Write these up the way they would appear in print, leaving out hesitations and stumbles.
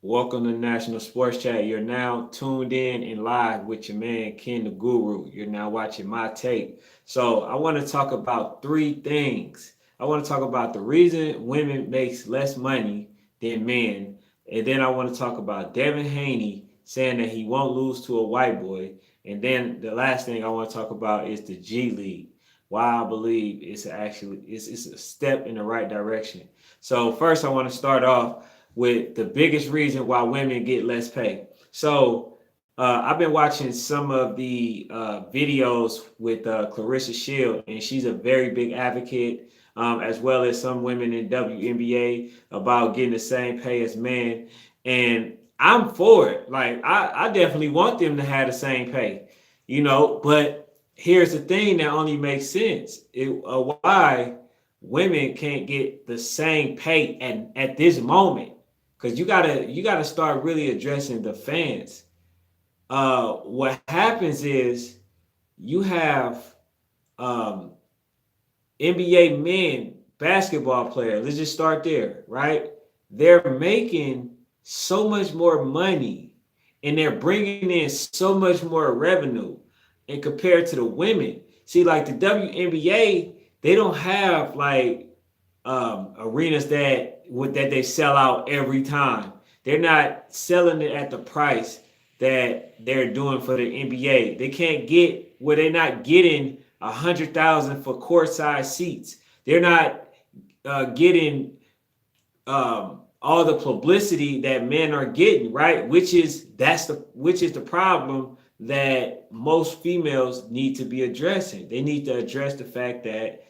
Welcome to National Sports Chat. You're now tuned in and live with your man Ken the Guru. You're now watching my tape. So I want to talk about three things. I want to talk about the reason women makes less money than men, and then I want to talk about Devin Haney saying that he won't lose to a white boy, and then the last thing I want to talk about is the G League. Why I believe it's a step in the right direction. So first, I want to start off with the biggest reason why women get less pay. So I've been watching some of the videos with Clarissa Shield, and she's a very big advocate, as well as some women in WNBA about getting the same pay as men. And I'm for it. Like I definitely want them to have the same pay, But here's the thing that only makes sense: why women can't get the same pay at this moment, because you gotta start really addressing the fans. What happens is you have um, NBA men basketball players. Let's just start there, right? They're making so much more money, and they're bringing in so much more revenue, and compared to the women. See, like the WNBA, they don't have like arenas that they sell out every time. They're not selling it at the price that they're doing for the NBA. They can't get where they're not getting 100,000 for courtside seats. They're not getting all the publicity that men are getting, right? Which is the problem that most females need to be addressing. They need to address the fact that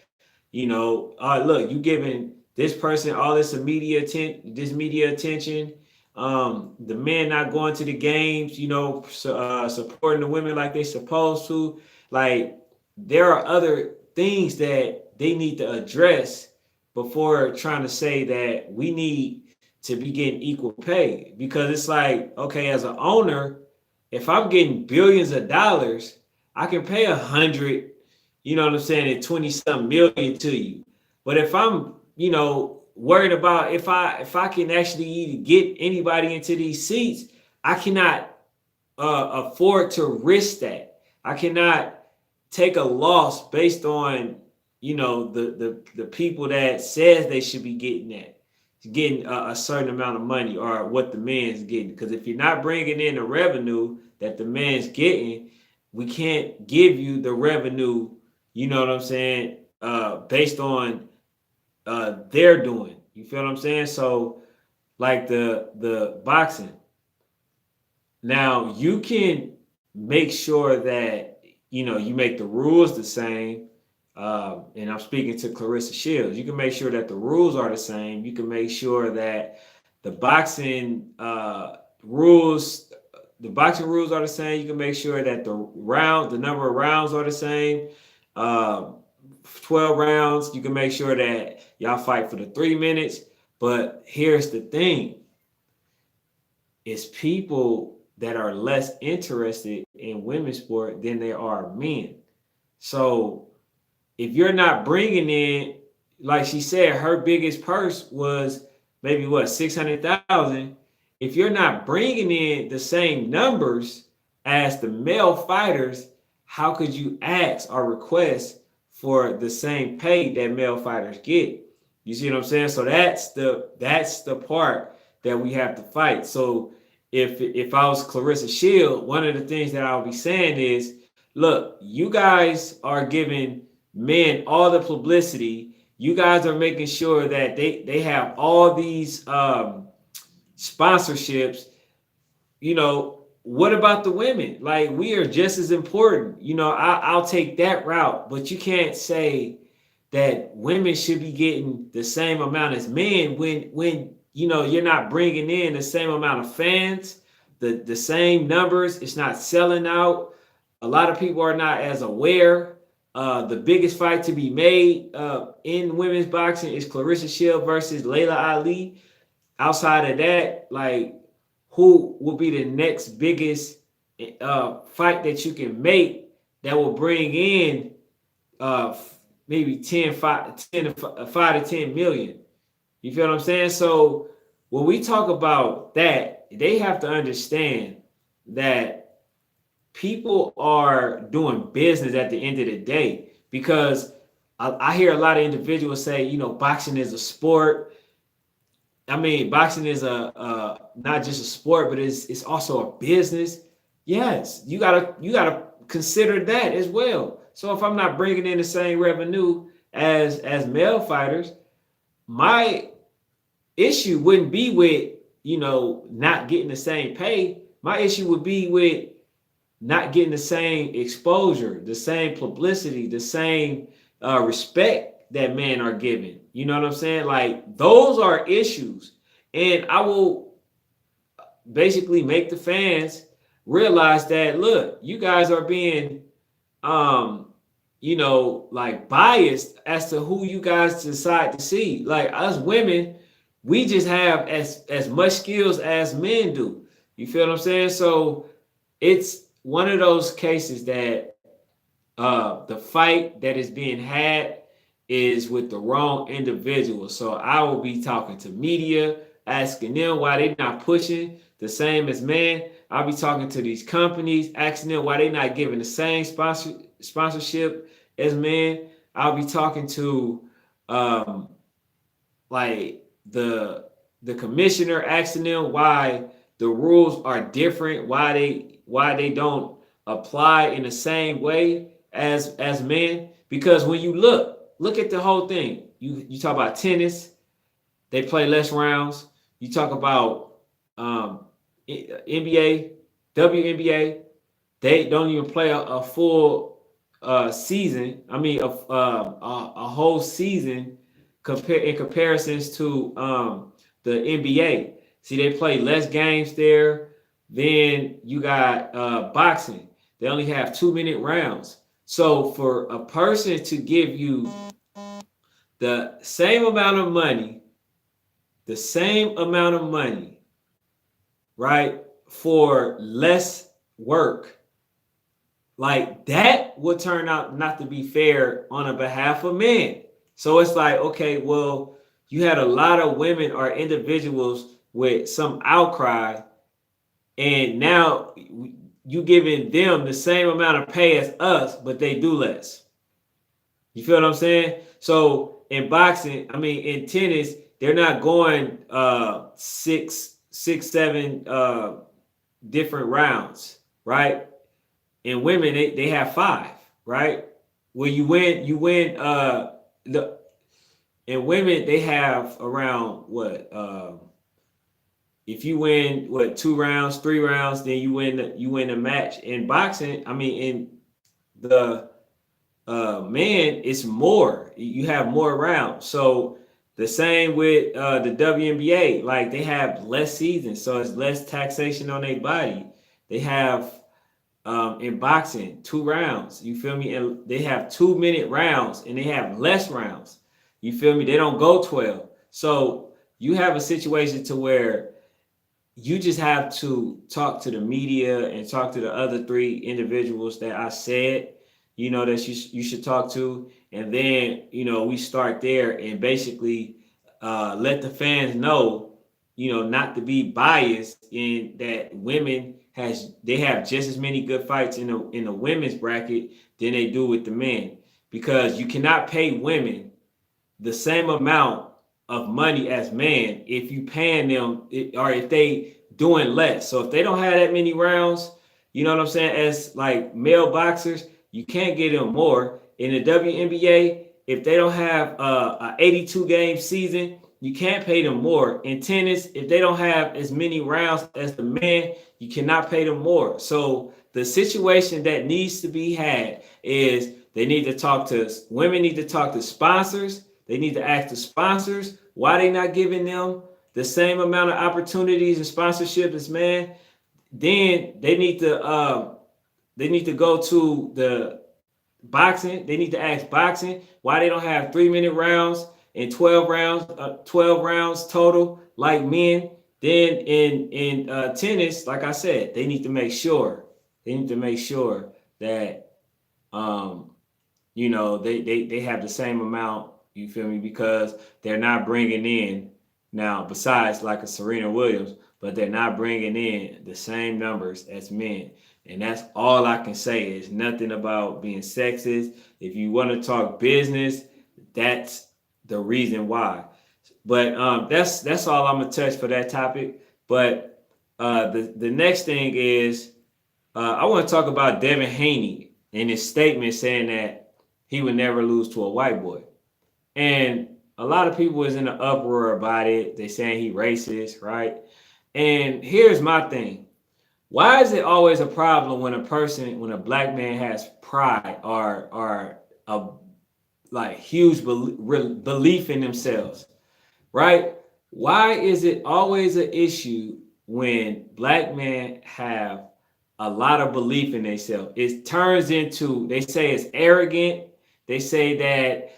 look, you giving this person all this media attention. The men not going to the games, supporting the women like they supposed to. Like there are other things that they need to address before trying to say that we need to be getting equal pay. Because it's like, okay, as an owner, if I'm getting billions of dollars, I can pay 100, you know what I'm saying, and 20 something million to you. But if I'm, worried about if I can actually get anybody into these seats, I cannot afford to risk that. I cannot take a loss based on the people that says they should be getting a certain amount of money, or what the man's getting. Because if you're not bringing in the revenue that the man's getting, we can't give you the revenue, you know what I'm saying, based on they're doing. You feel what I'm saying? So like the boxing. Now you can make sure that you make the rules the same. And I'm speaking to Clarissa Shields. You can make sure that the rules are the same. You can make sure that the boxing rules, the boxing rules are the same. You can make sure that the number of rounds are the same. Uh, 12 rounds. You can make sure that y'all fight for the 3 minutes. But here's the thing: it's people that are less interested in women's sport than they are men. So if you're not bringing in, like she said, her biggest purse was maybe what, 600,000. If you're not bringing in the same numbers as the male fighters, how could you ask or request for the same pay that male fighters get? You see what I'm saying? So that's the part that we have to fight. So if I was Clarissa Shield, one of the things that I would be saying is, look, you guys are giving men all the publicity. You guys are making sure that they have all these sponsorships. What about the women? Like, we are just as important. I'll take that route, but you can't say that women should be getting the same amount as men when you're not bringing in the same amount of fans, the same numbers. It's not selling out. A lot of people are not as aware. The biggest fight to be made in women's boxing is Clarissa Shield versus Layla Ali. Outside of that, like, who will be the next biggest fight that you can make that will bring in uh, maybe 5 to 10 million? You feel what I'm saying? So when we talk about that, they have to understand that people are doing business at the end of the day, because I hear a lot of individuals say, boxing is a sport. I mean, boxing is a not just a sport, but it's also a business. Yes, you gotta consider that as well. So if I'm not bringing in the same revenue as male fighters, my issue wouldn't be with not getting the same pay. My issue would be with not getting the same exposure, the same publicity, the same respect that men are given. You know what I'm saying? Like, those are issues. And I will basically make the fans realize that, look, you guys are being like biased as to who you guys decide to see. Like, us women, we just have as much skills as men do. You feel what I'm saying? So it's one of those cases that the fight that is being had is with the wrong individual. So I will be talking to media, asking them why they're not pushing the same as men. I'll be talking to these companies, asking them why they're not giving the same sponsorship as men. I'll be talking to um, like the commissioner, asking them why the rules are different, why they don't apply in the same way as men. Because when you look at the whole thing, you talk about tennis, they play less rounds. You talk about NBA, WNBA, they don't even play a full season. I mean, a whole season in comparisons to the NBA. See, they play less games there. Then you got boxing. They only have 2-minute rounds. So for a person to give you the same amount of money, the same amount of money, right, for less work, like, that would turn out not to be fair on a behalf of men. So it's like, okay, well, you had a lot of women or individuals with some outcry, and now you giving them the same amount of pay as us, but they do less. You feel what I'm saying? So in boxing, I mean, in tennis, they're not going six, seven different rounds, right? And women, they have 5, right? Well, you win the and women, they have around what if you win what 2 rounds, 3 rounds, then you win the match. In boxing, I mean, in the man, it's more. You have more rounds. So the same with the WNBA, like, they have less seasons, so it's less taxation on their body. They have in boxing 2 rounds. You feel me? And they have 2-minute rounds, and they have less rounds. You feel me? They don't go 12. So you have a situation to where you just have to talk to the media and talk to the other 3 individuals that I said, that you should talk to. And then, we start there and basically let the fans know, not to be biased in that women they have just as many good fights in the women's bracket than they do with the men. Because you cannot pay women the same amount of money as men if you paying them, or if they doing less. So if they don't have that many rounds, you know what I'm saying, as like male boxers, you can't get them more. In the WNBA, if they don't have a 82 game season, you can't pay them more. In tennis, if they don't have as many rounds as the men, you cannot pay them more. So the situation that needs to be had is women need to talk to sponsors. They need to ask the sponsors why they not giving them the same amount of opportunities and sponsorship as men. Then they need to go to the boxing. They need to ask boxing why they don't have 3-minute rounds and 12 rounds total like men. Then in tennis, like I said, they need to make sure that they have the same amount. You feel me? Because they're not bringing in now, besides like a Serena Williams, but they're not bringing in the same numbers as men. And that's all I can say. It's nothing about being sexist. If you want to talk business, that's the reason why. But that's all I'm gonna touch for that topic. But the next thing is I want to talk about Devin Haney and his statement saying that he would never lose to a white boy. And a lot of people is in an uproar about it. They saying he racist, right? And here's my thing. Why is it always a problem when when a black man has pride or a like huge belief in themselves, right? Why is it always an issue when black men have a lot of belief in themselves? It turns into, they say it's arrogant. They say that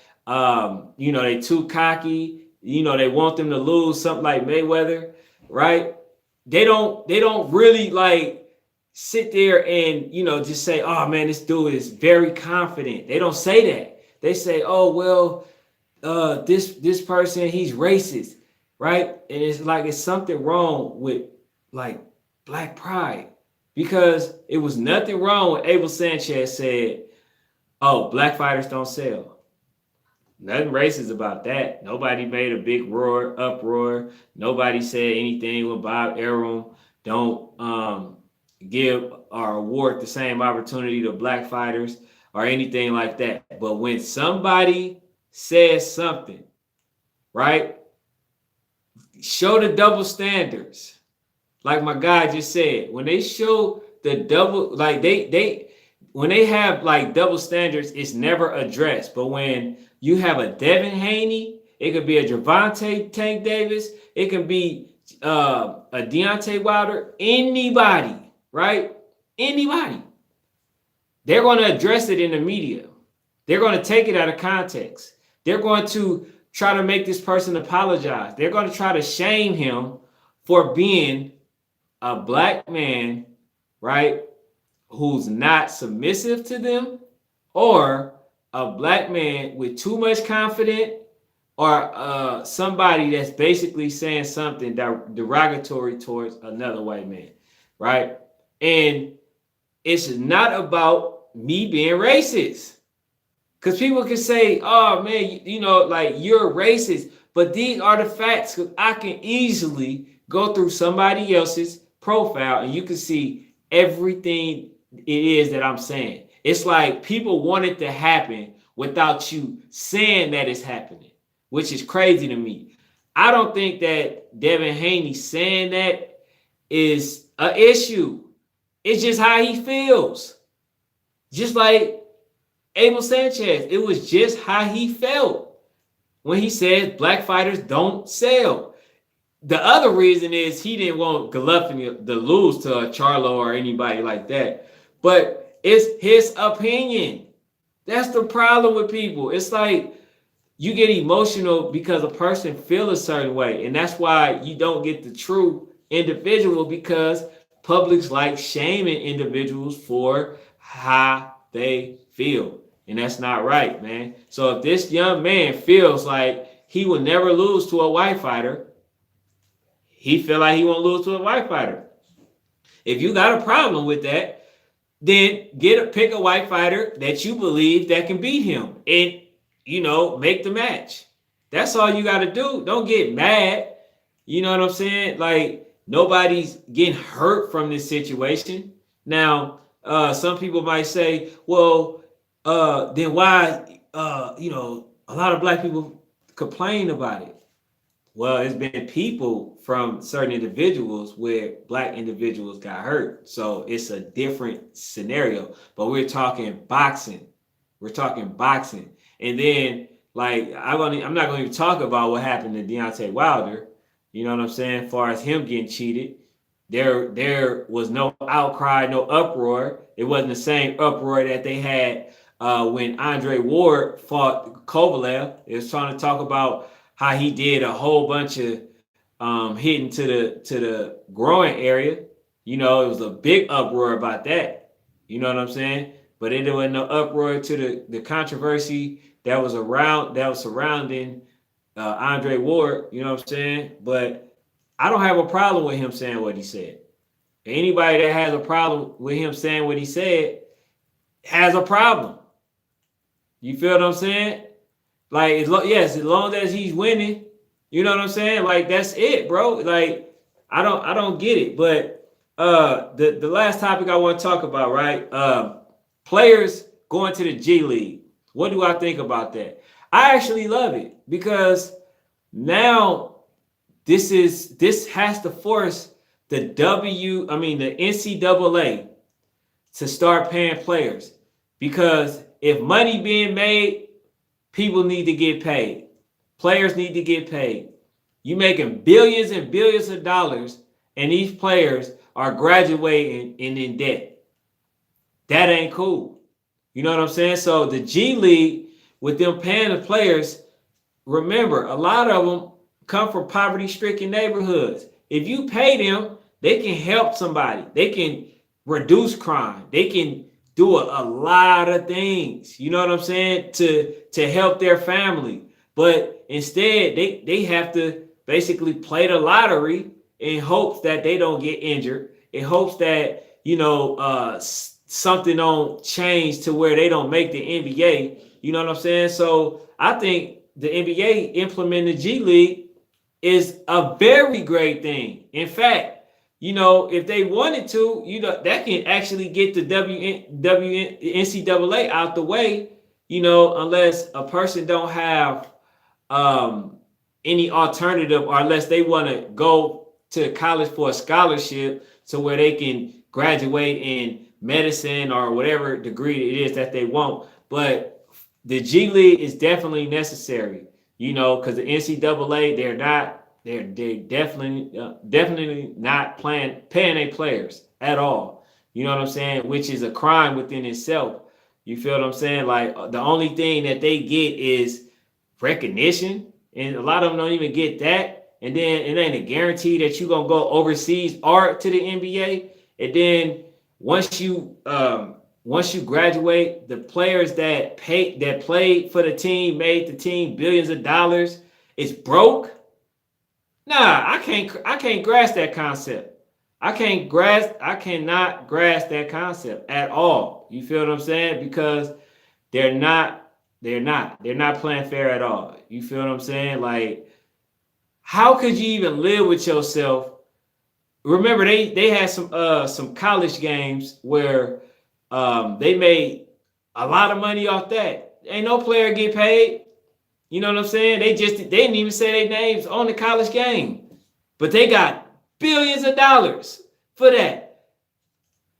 they too cocky. They want them to lose, something like Mayweather, right? They don't really like sit there and just say, oh man, this dude is very confident. They don't say that. They say, oh well, this person, he's racist, right? And it's like it's something wrong with like black pride, because it was nothing wrong when Abel Sanchez said, oh, black fighters don't sell. Nothing racist about that. Nobody made a big uproar. Nobody said anything with Bob Arum. Don't give or award the same opportunity to black fighters or anything like that. But when somebody says something, right? Show the double standards. Like my guy just said, when they show the double, like they when they have like double standards, it's never addressed. But when you have a Devin Haney, it could be a Gervonta Tank Davis, it can be a Deontay Wilder, anybody, right? Anybody. They're going to address it in the media. They're going to take it out of context. They're going to try to make this person apologize. They're going to try to shame him for being a black man, right, who's not submissive to them, or a black man with too much confidence, or somebody that's basically saying something derogatory towards another white man, right? And it's not about me being racist. Because people can say, oh man, like you're racist. But these are the facts, because I can easily go through somebody else's profile and you can see everything it is that I'm saying. It's like people want it to happen without you saying that it's happening, which is crazy to me. I don't think that Devin Haney saying that is an issue. It's just how he feels. Just like Abel Sanchez, it was just how he felt when he said black fighters don't sell. The other reason is he didn't want Golovkin to lose to a Charlo or anybody like that. But it's his opinion. That's the problem with people. It's like you get emotional because a person feels a certain way. And that's why you don't get the true individual, because public's like shaming individuals for how they feel. And that's not right, man. So if this young man feels like he will never lose to a white fighter, he feel like he won't lose to a white fighter. If you got a problem with that, then pick a white fighter that you believe that can beat him and, make the match. That's all you got to do. Don't get mad. You know what I'm saying? Like, nobody's getting hurt from this situation. Now, some people might say, well, then why, a lot of black people complain about it. Well, it's been people from certain individuals where black individuals got hurt. So it's a different scenario. But we're talking boxing. We're talking boxing. And then, like, I'm not going to even talk about what happened to Deontay Wilder. You know what I'm saying? As far as him getting cheated, there was no outcry, no uproar. It wasn't the same uproar that they had when Andre Ward fought Kovalev. It was trying to talk about how he did a whole bunch of hitting to the groin area. It was a big uproar about that. You know what I'm saying? But there was no uproar to the controversy that was surrounding Andre Ward. You know what I'm saying? But I don't have a problem with him saying what he said. Anybody that has a problem with him saying what he said has a problem. You feel what I'm saying? Like, yes, as long as he's winning, you know what I'm saying? Like, that's it, bro. Like, I don't get it. But the last topic I want to talk about, right? Players going to the G League. What do I think about that? I actually love it because now this has to force the the NCAA to start paying players because if money being made, people need to get paid. Players need to get paid. You making billions and billions of dollars, and these players are graduating and in debt. That ain't cool. You know what I'm saying? So the G League, with them paying the players, remember, a lot of them come from poverty-stricken neighborhoods. If you pay them, they can help somebody. They can reduce crime. They can do a lot of things. You know what I'm saying? To help their family. But instead, they have to basically play the lottery in hopes that they don't get injured. In hopes that something don't change to where they don't make the NBA. You know what I'm saying? So I think the NBA implementing the G League is a very great thing. In fact, if they wanted to, that can actually get the NCAA out the way, unless a person don't have any alternative, or unless they want to go to college for a scholarship to where they can graduate in medicine or whatever degree it is that they want. But the G League is definitely necessary, because the NCAA, they're definitely not paying their players at all. You know what I'm saying? Which is a crime within itself. You feel what I'm saying? Like, the only thing that they get is recognition, and a lot of them don't even get that. And then it ain't a guarantee that you're gonna go overseas or to the NBA. And then once you graduate, the players that played for the team, made the team billions of dollars, is broke. Nah, I can't grasp that concept. I cannot grasp that concept at all. You feel what I'm saying? Because they're not playing fair at all. You feel what I'm saying? Like, how could you even live with yourself? Remember, they had some college games where they made a lot of money off that. Ain't no player get paid. You know what I'm saying? They didn't even say their names on the college game, but they got billions of dollars for that.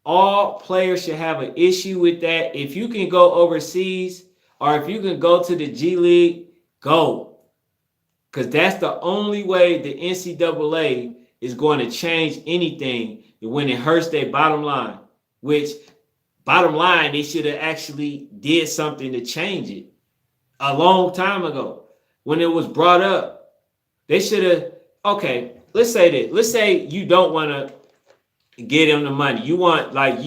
All players should have an issue with that. If you can go overseas or if you can go to the G League, go. Because that's the only way the NCAA is going to change anything when it hurts their bottom line. Which, bottom line, they should have actually did something to change it a long time ago when it was brought up. They should have, okay, let's say this. Let's say you don't want to get them the money. You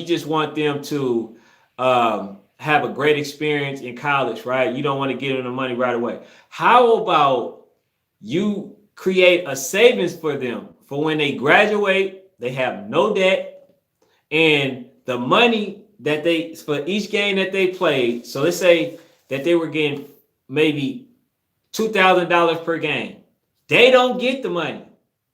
just want them to have a great experience in college, right? You don't want to get them the money right away. How about you create a savings for them for when they graduate, they have no debt, and the money that for each game that they played, so let's say that they were getting maybe $2,000 per game. They don't get the money,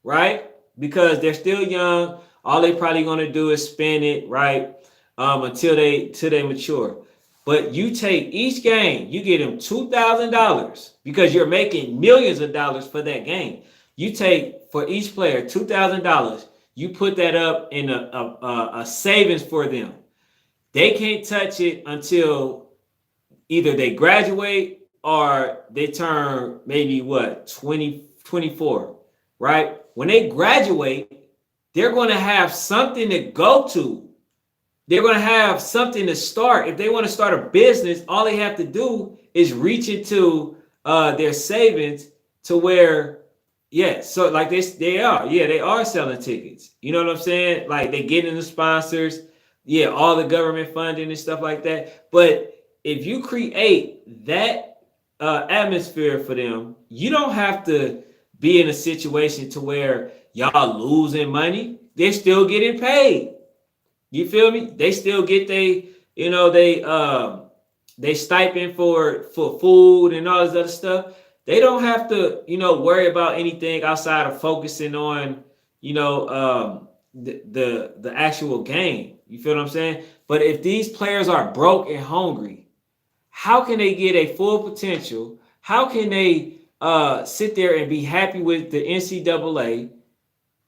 right? Because they're still young. All they probably going to do is spend it, right? Until they mature. But you take each game, you get them $2,000 because you're making millions of dollars for that game. You take for each player $2,000. You put that up in a savings for them. They can't touch it until either they graduate or they turn maybe 24, right? When they graduate, they're going to have something to go to. They're going to have something to start. If they want to start a business, all they have to do is reach into their savings to where, so like they are selling tickets. You know what I'm saying? Like, they get in the sponsors, all the government funding and stuff like that. But if you create that atmosphere for them, you don't have to be in a situation to where y'all losing money. They're still getting paid. You feel me? They still get they stipend for food and all this other stuff. They don't have to, worry about anything outside of focusing on, the actual game. You feel what I'm saying? But if these players are broke and hungry, how can they get a full potential? How can they sit there and be happy with the NCAA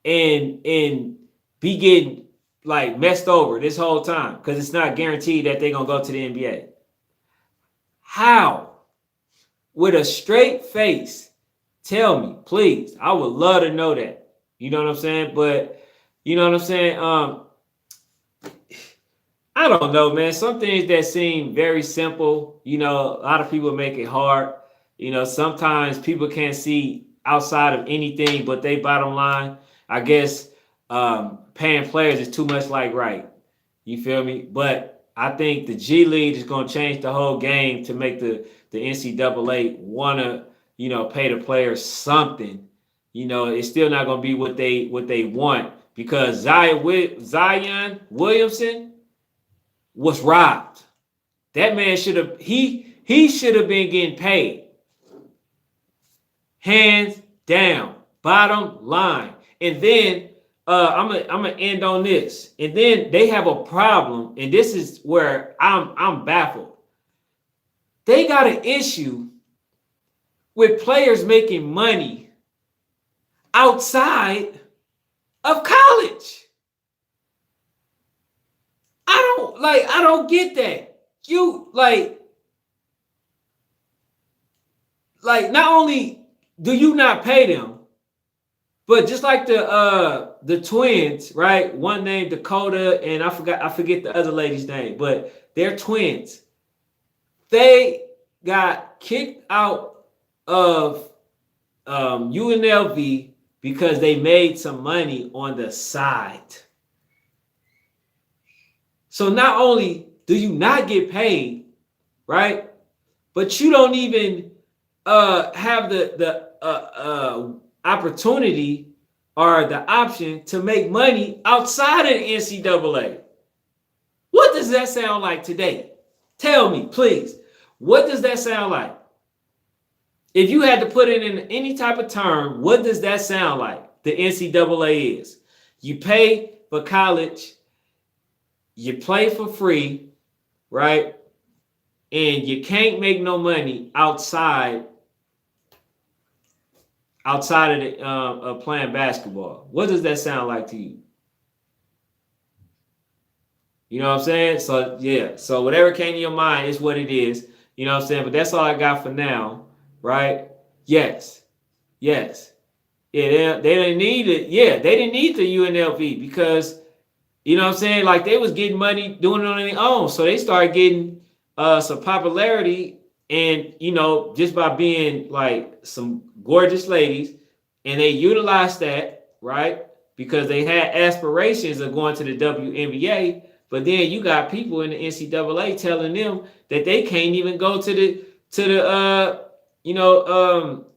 and be getting like messed over this whole time because it's not guaranteed that they're gonna go to the NBA? How? With a straight face, tell me, please. I would love to know that. You know what I'm saying? But you know what I'm saying? I don't know, man. Some things that seem very simple, a lot of people make it hard. Sometimes people can't see outside of anything but they bottom line. I guess paying players is too much like right. You feel me? But I think the G League is going to change the whole game to make the NCAA want to, pay the players something. It's still not going to be what they want because Zion Williamson was robbed. That man should have he should have been getting paid. Hands down, bottom line. And then I'm gonna end on this. And then they have a problem, and this is where I'm baffled. They got an issue with players making money outside of college. I don't get that. You like not only do you not pay them, but just like the twins, right? One named Dakota, and I forget the other lady's name, but they're twins. They got kicked out of UNLV because they made some money on the side. So not only do you not get paid, right? But you don't even have the opportunity or the option to make money outside of the NCAA. What does that sound like today? Tell me, please. What does that sound like? If you had to put it in any type of term, what does that sound like? The NCAA is. You pay for college, you play for free, right? And you can't make no money outside of the playing basketball. What does that sound like to you? You know what I'm saying? So yeah. So whatever came to your mind is what it is. You know what I'm saying? But that's all I got for now, right? Yes. Yes. Yeah, they didn't need it. Yeah, they didn't need the UNLV because, you know what I'm saying? Like they was getting money doing it on their own. So they started getting some popularity and, just by being like some gorgeous ladies, and they utilized that, right? Because they had aspirations of going to the WNBA, but then you got people in the NCAA telling them that they can't even go to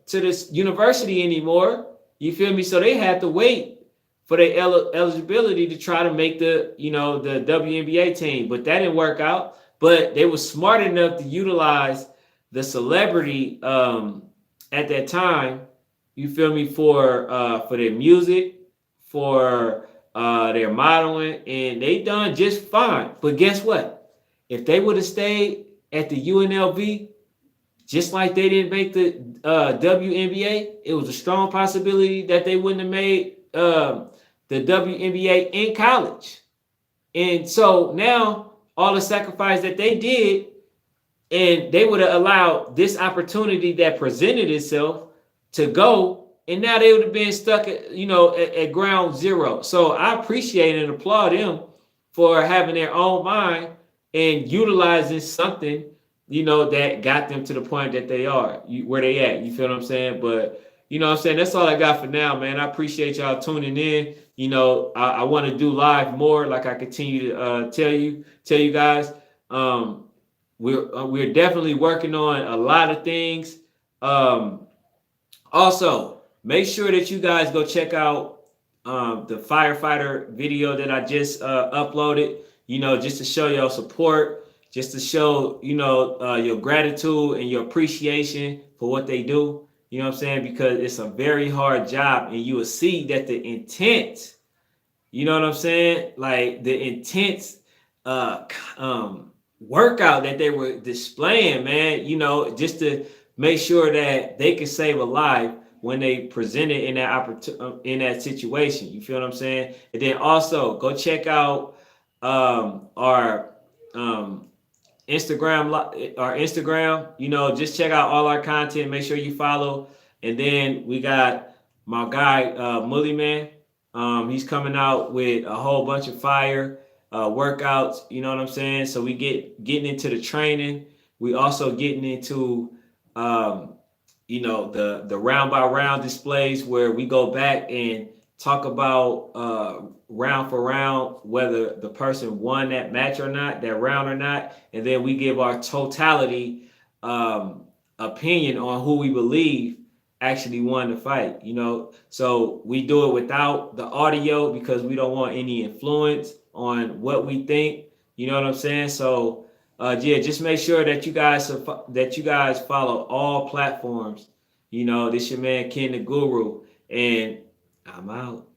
this university anymore. You feel me? So they had to wait for their eligibility to try to make the WNBA team, but that didn't work out. But they were smart enough to utilize the celebrity at that time, you feel me, for their music, for their modeling, and they done just fine. But guess what? If they would have stayed at the UNLV, just like they didn't make the WNBA, it was a strong possibility that they wouldn't have made the WNBA in college. And so now all the sacrifice that they did, and they would have allowed this opportunity that presented itself to go, and now they would have been stuck at ground zero. So I appreciate and applaud them for having their own mind and utilizing something, that got them to the point that they are, where they at. You feel what I'm saying? But you know what I'm saying? That's all I got for now, man. I appreciate y'all tuning in. I want to do live more, like I continue to tell you guys. We're definitely working on a lot of things. Also, make sure that you guys go check out the firefighter video that I just uploaded, just to show your support, just to show, your gratitude and your appreciation for what they do. You know what I'm saying? Because it's a very hard job, and you will see that the intent, you know what I'm saying? Like the intense uh workout that they were displaying, man, just to make sure that they can save a life when they presented in that in that situation. You feel what I'm saying? And then also go check out our um our Instagram, just check out all our content, make sure you follow. And then we got my guy, Mully Man. He's coming out with a whole bunch of fire workouts, you know what I'm saying? So we getting into the training. We also getting into um, the round by round displays where we go back and talk about round for round whether the person won that match or not, that round or not, and then we give our totality opinion on who we believe actually won the fight. So we do it without the audio because we don't want any influence on what we think. You know what I'm saying? So yeah, just make sure that you guys follow all platforms. This your man Ken the Guru, and I'm out.